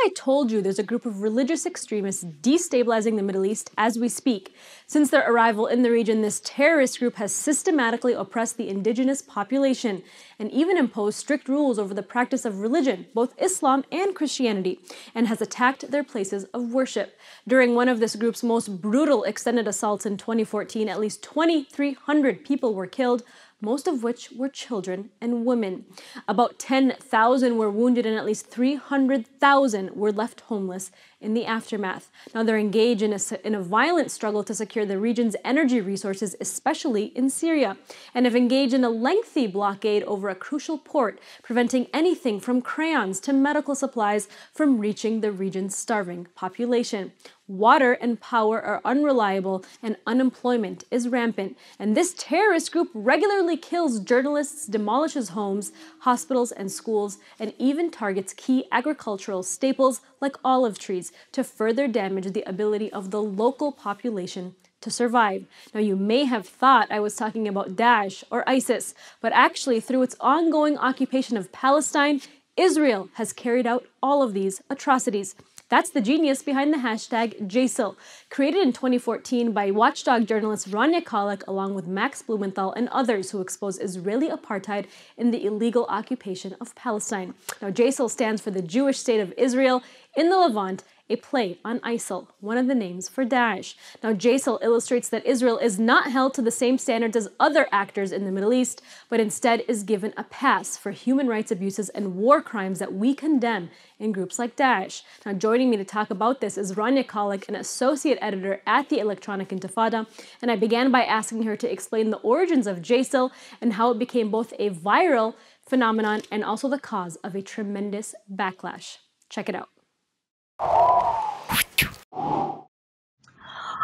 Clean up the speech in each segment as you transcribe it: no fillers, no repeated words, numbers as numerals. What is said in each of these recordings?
I told you there's a group of religious extremists destabilizing the Middle East as we speak. Since their arrival in the region, this terrorist group has systematically oppressed the indigenous population and even imposed strict rules over the practice of religion, both Islam and Christianity, and has attacked their places of worship. During one of this group's most brutal extended assaults in 2014, at least 2,300 people were killed, most of which were children and women. About 10,000 were wounded and at least 300,000 were left homeless in the aftermath. Now they're engaged in a violent struggle to secure the region's energy resources, especially in Syria, and have engaged in a lengthy blockade over a crucial port, preventing anything from crayons to medical supplies from reaching the region's starving population. Water and power are unreliable and unemployment is rampant. And this terrorist group regularly kills journalists, demolishes homes, hospitals, and schools, and even targets key agricultural staples like olive trees to further damage the ability of the local population to survive. Now, you may have thought I was talking about Daesh or ISIS, but actually, through its ongoing occupation of Palestine, Israel has carried out all of these atrocities. That's the genius behind the hashtag JSIL, created in 2014 by watchdog journalist Rania Khalek along with Max Blumenthal and others who expose Israeli apartheid in the illegal occupation of Palestine. Now, JSIL stands for the Jewish State of Israel in the Levant, a play on ISIL, one of the names for Daesh. Now, JSIL illustrates that Israel is not held to the same standards as other actors in the Middle East, but instead is given a pass for human rights abuses and war crimes that we condemn in groups like Daesh. Now, joining me to talk about this is Rania Khalek, an associate editor at the Electronic Intifada, and I began by asking her to explain the origins of JSIL and how it became both a viral phenomenon and also the cause of a tremendous backlash. Check it out.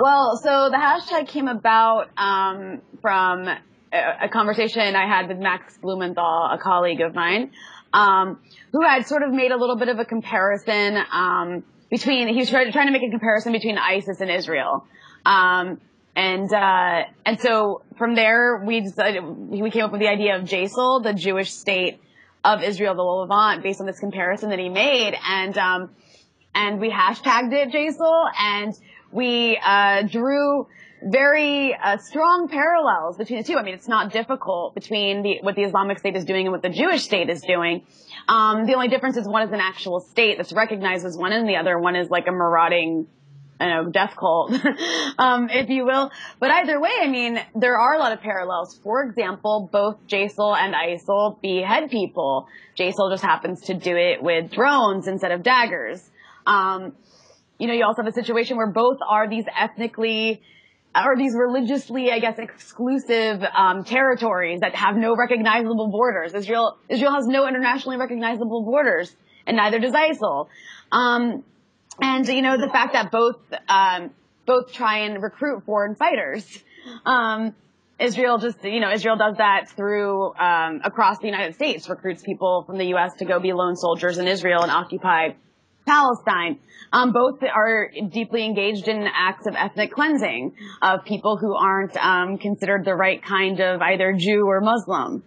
Well, so the hashtag came about from a conversation I had with Max Blumenthal, a colleague of mine, who had sort of made a little bit of a comparison between, he was trying to make a comparison between ISIS and Israel. And so from there, we came up with the idea of JSIL, the Jewish state of Israel, the Levant, based on this comparison that he made. And we hashtagged it JSIL, and we drew very strong parallels between the two. I mean, it's not difficult between what the Islamic State is doing and what the Jewish state is doing. The only difference is one is an actual state that's recognized as one, and the other one is like a marauding, death cult, if you will. But either way, I mean, there are a lot of parallels. For example, both JSIL and ISIL behead people. JSIL just happens to do it with drones instead of daggers. You also have a situation where both are these ethnically or these religiously, I guess, exclusive territories that have no recognizable borders. Israel has no internationally recognizable borders, and neither does ISIL. And the fact that both try and recruit foreign fighters. Israel does that through across the United States, recruits people from the U.S. to go be lone soldiers in Israel and occupy Palestine. Both are deeply engaged in acts of ethnic cleansing of people who aren't considered the right kind of either Jew or Muslim,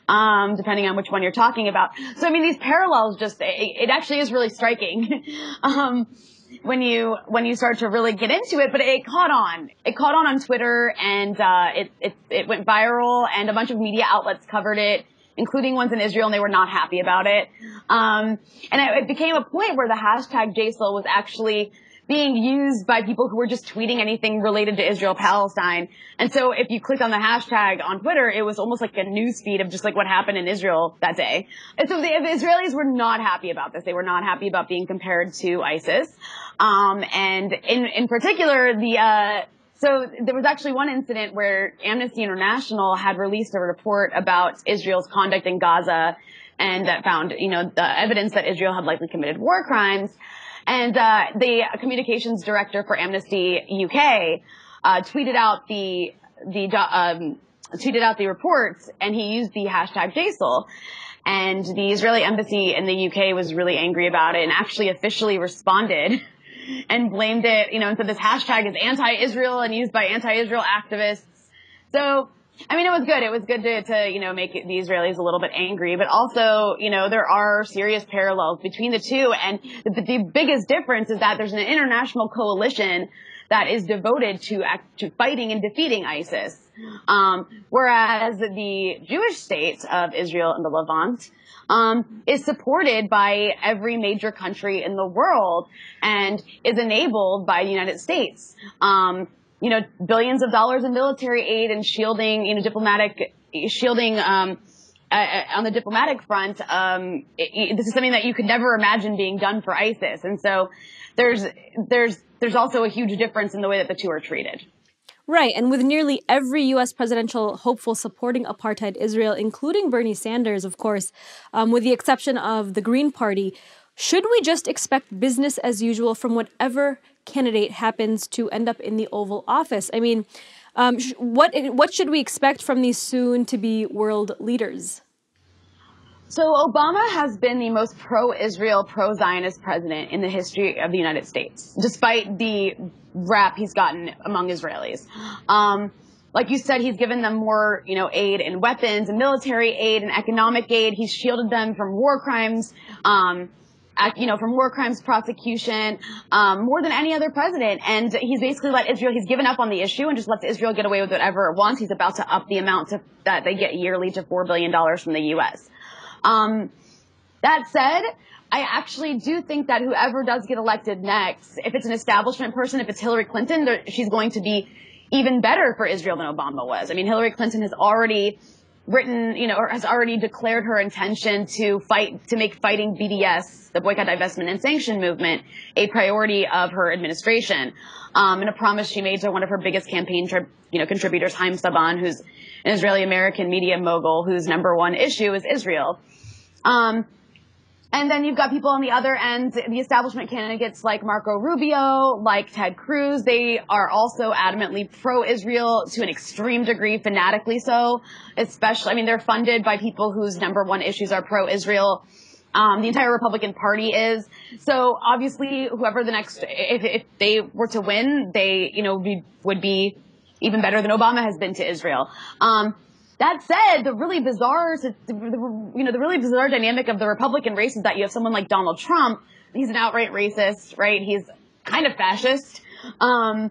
depending on which one you're talking about. So, I mean, these parallels it actually is really striking when you start to really get into it. But it caught on. It caught on Twitter, and it went viral, and a bunch of media outlets covered it, including ones in Israel, and they were not happy about it. And it became a point where the hashtag JSIL was actually being used by people who were just tweeting anything related to Israel-Palestine. And so if you clicked on the hashtag on Twitter, it was almost like a news feed of just like what happened in Israel that day. And so the Israelis were not happy about this. They were not happy about being compared to ISIS. And in particular, so there was actually one incident where Amnesty International had released a report about Israel's conduct in Gaza, and that found, the evidence that Israel had likely committed war crimes. And the communications director for Amnesty UK tweeted out the reports, and he used the hashtag JSIL. And the Israeli embassy in the UK was really angry about it and actually officially responded and blamed it, and said this hashtag is anti-Israel and used by anti-Israel activists. So I mean, it was good. It was good to make the Israelis a little bit angry, but also, there are serious parallels between the two. And the biggest difference is that there's an international coalition that is devoted to fighting and defeating ISIS. Whereas the Jewish state of Israel and the Levant, is supported by every major country in the world and is enabled by the United States. Billions of dollars in military aid and shielding, on the diplomatic front. This is something that you could never imagine being done for ISIS. And so there's also a huge difference in the way that the two are treated. Right, and with nearly every U.S. presidential hopeful supporting apartheid Israel, including Bernie Sanders, of course, with the exception of the Green Party, should we just expect business as usual from whatever candidate happens to end up in the Oval Office? I mean, what should we expect from these soon-to-be world leaders? So Obama has been the most pro-Israel, pro-Zionist president in the history of the United States, despite the rap he's gotten among Israelis. Like you said, he's given them more, aid and weapons and military aid and economic aid. He's shielded them from war crimes, from war crimes prosecution, more than any other president. And he's basically he's given up on the issue and just lets Israel get away with whatever it wants. He's about to up the amount that they get yearly to $4 billion from the U.S. That said, I actually do think that whoever does get elected next, if it's an establishment person, if it's Hillary Clinton, she's going to be even better for Israel than Obama was. I mean, Hillary Clinton has already written, or has already declared her intention to make fighting BDS, the boycott, divestment, and sanction movement, a priority of her administration. And a promise she made to one of her biggest campaign contributors, Haim Saban, who's an Israeli-American media mogul whose number one issue is Israel. And then you've got people on the other end, the establishment candidates like Marco Rubio, like Ted Cruz. They are also adamantly pro-Israel to an extreme degree, fanatically so. Especially, they're funded by people whose number one issues are pro-Israel. The entire Republican Party is. So obviously, whoever the next, if they were to win, they, would be even better than Obama has been to Israel. That said, the really bizarre dynamic of the Republican race is that you have someone like Donald Trump. He's an outright racist, right? He's kind of fascist. And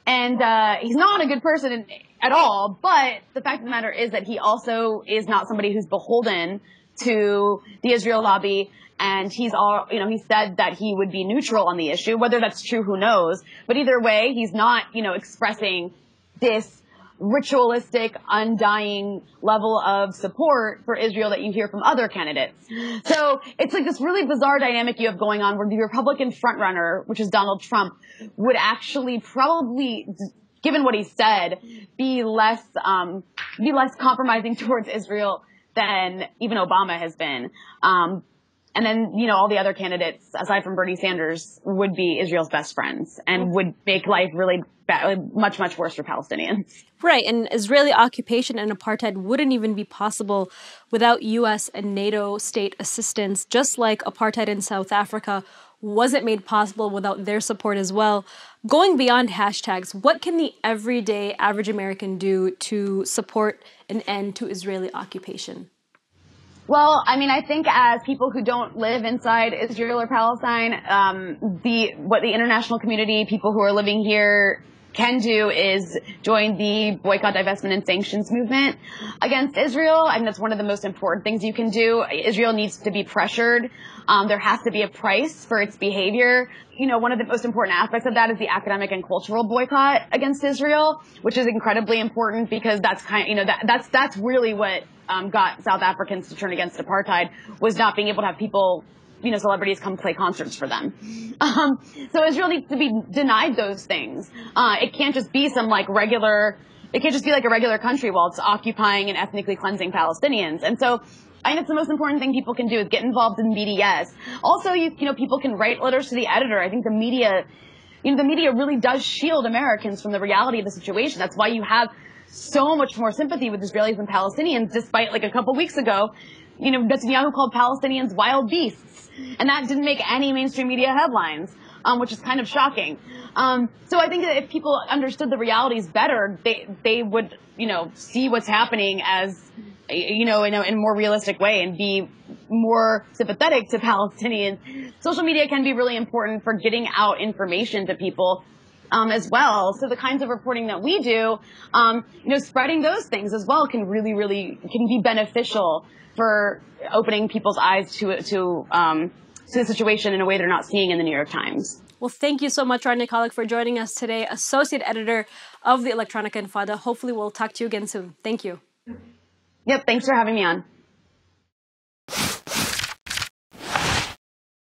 he's not a good person at all. But the fact of the matter is that he also is not somebody who's beholden to the Israel lobby. And he said that he would be neutral on the issue. Whether that's true, who knows? But either way, he's not, expressing this ritualistic, undying level of support for Israel that you hear from other candidates. So it's like this really bizarre dynamic you have going on where the Republican frontrunner, which is Donald Trump, would actually probably, given what he said, be less compromising towards Israel than even Obama has been. And then, all the other candidates, aside from Bernie Sanders, would be Israel's best friends and would make life really much, much worse for Palestinians. Right, and Israeli occupation and apartheid wouldn't even be possible without U.S. and NATO state assistance, just like apartheid in South Africa wasn't made possible without their support as well. Going beyond hashtags, what can the everyday average American do to support an end to Israeli occupation? Well, I think as people who don't live inside Israel or Palestine, what the international community, people who are living here, can do is join the boycott, divestment, and sanctions movement against Israel. I think that's one of the most important things you can do. Israel needs to be pressured. There has to be a price for its behavior. One of the most important aspects of that is the academic and cultural boycott against Israel, which is incredibly important because that's that's really what got South Africans to turn against apartheid, was not being able to have people, celebrities come play concerts for them. So Israel needs to be denied those things. It can't just be it can't just be like a regular country while it's occupying and ethnically cleansing Palestinians. And so I think it's the most important thing people can do is get involved in BDS. Also, people can write letters to the editor. I think the media really does shield Americans from the reality of the situation. That's why you have so much more sympathy with Israelis and Palestinians, despite a couple weeks ago, Netanyahu called Palestinians wild beasts. And that didn't make any mainstream media headlines. which is kind of shocking. So I think that if people understood the realities better, they would, see what's happening as, in a more realistic way and be more sympathetic to Palestinians. Social media can be really important for getting out information to people as well. So the kinds of reporting that we do, spreading those things as well can really can be beneficial for opening people's eyes to the situation in a way they're not seeing in the New York Times. Well, thank you so much, Rania Khalek, for joining us today, Associate Editor of the Electronic Intifada. Hopefully we'll talk to you again soon. Thank you. Yep, thanks for having me on.